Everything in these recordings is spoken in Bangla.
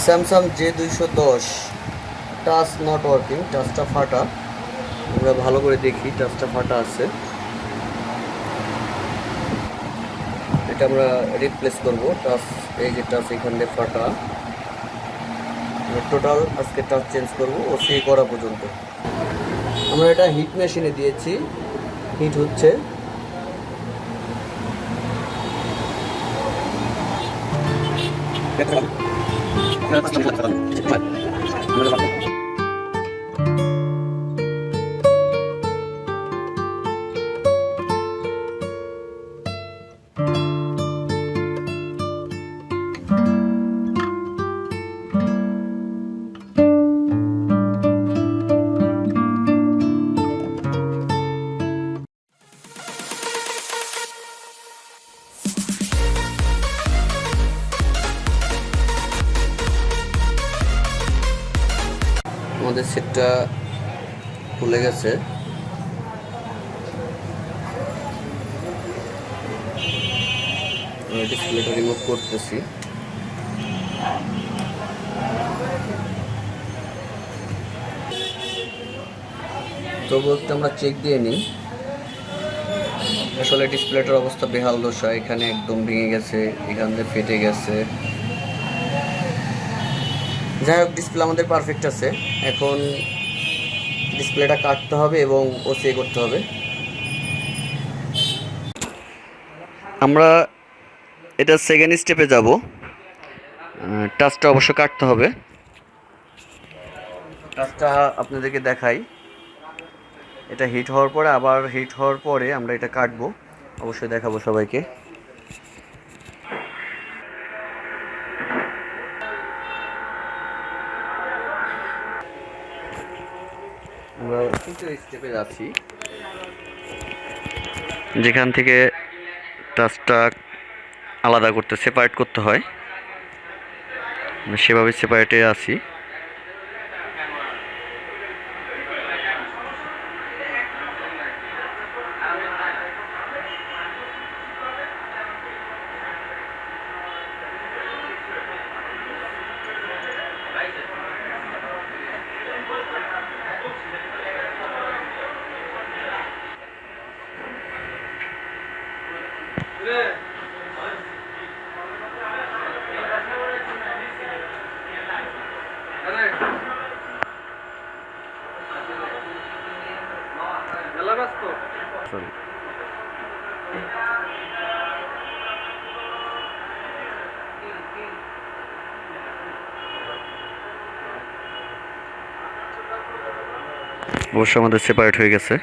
Samsung J210 touch not working, টাচটা ফাটা। আমরা ভালো করে দেখি, টাচটা ফাটা আছে। এটা আমরা রিপ্লেস করব। টাচ, এই যে টাচ এখানে ফাটা, টোটাল আজকে টাচ চেঞ্জ করব ও সে করা পর্যন্ত। আমরা এটা হিট মেশিনে দিয়েছি, হিট হচ্ছে। আমাদের সেটটা খুলে গেছে। ডিসপ্লেটা রিমুভ করতেছি। তবু একটু আমরা চেক দিয়ে নিই। আসলে ডিসপ্লেটার অবস্থা বেহাল দশা, এখানে একদম ভেঙে গেছে, এখান থেকে ফেটে গেছে। যাই হোক, ডিসপ্লে আমাদের পারফেক্ট আছে। এখন ডিসপ্লেটা কাটতে হবে এবং ওসি করতে হবে। আমরা এটা সেকেন্ড স্টেপে যাব। টাচটা অবশ্য কাটতে হবে। টাচটা আপনাদেরকে দেখাই। এটা হিট হওয়ার পরে, আবার হিট হওয়ার পরে আমরা এটা কাটবো, অবশ্যই দেখাবো সবাইকে। আমরা তৃতীয় স্টেপে যাচ্ছি, যেখান থেকে টাচটা আলাদা করতে, সেপারেট করতে হয়, সেভাবে সেপারেটে আছি। অবশ্য আমাদের সেপারেট হয়ে গেছে।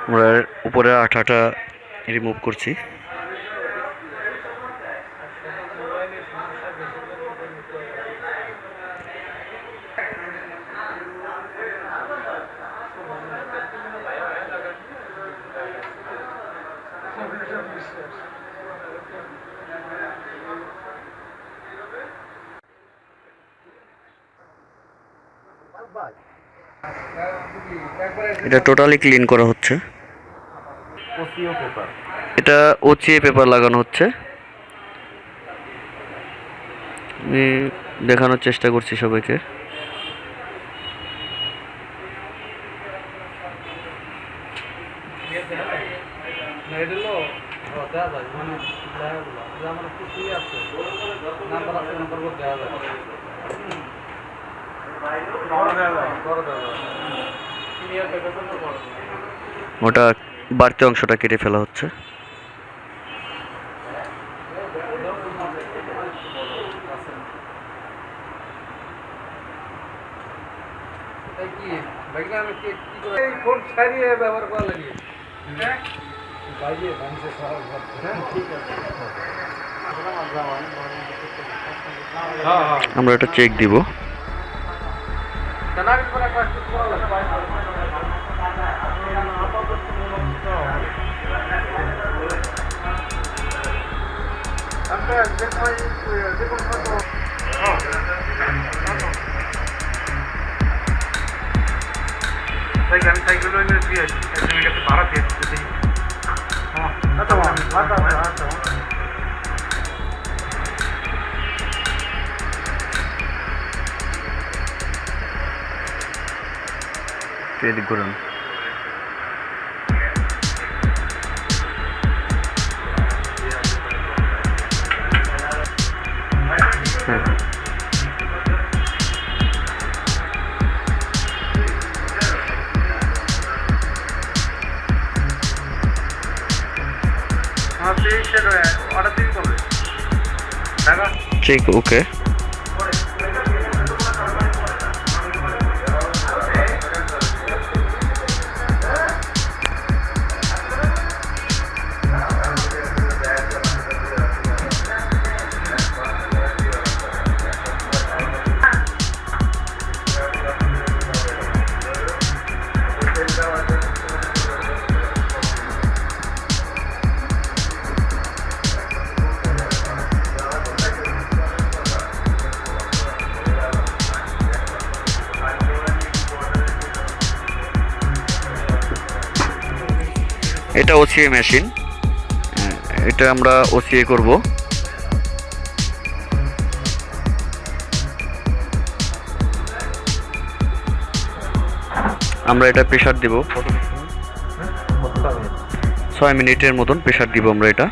আমরা উপরে আঠাটা রিমুভ করছি। এটা টোটালি ক্লিন করা হচ্ছে। এটা ওচিএ পেপার লাগানো হচ্ছে। আমি দেখানোর চেষ্টা করছি সবাইকে। ওটা বাড়তি অংশটা কেটে ফেলা হচ্ছে। আমরা এটা চেক দিব। এদিক ঘুরুন। ঠিক ওকে। এটা ওসিএ মেশিন, এটা আমরা ওসিএ করব। আমরা এটা প্রেসার দিব 6 মিনিটের মতন প্রেসার দিব আমরা এটা।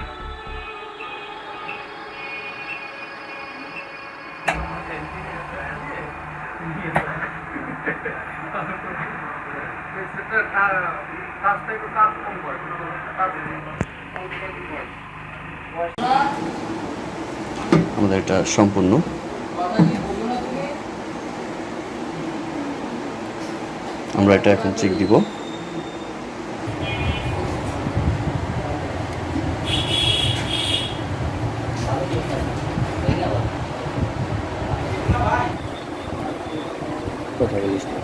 আমাদের এটা সম্পূর্ণ। আমরা এটা এখন চেক দিব। কথা বলিস না।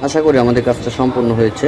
আশা করি আমাদের কাজটা সম্পূর্ণ হয়েছে।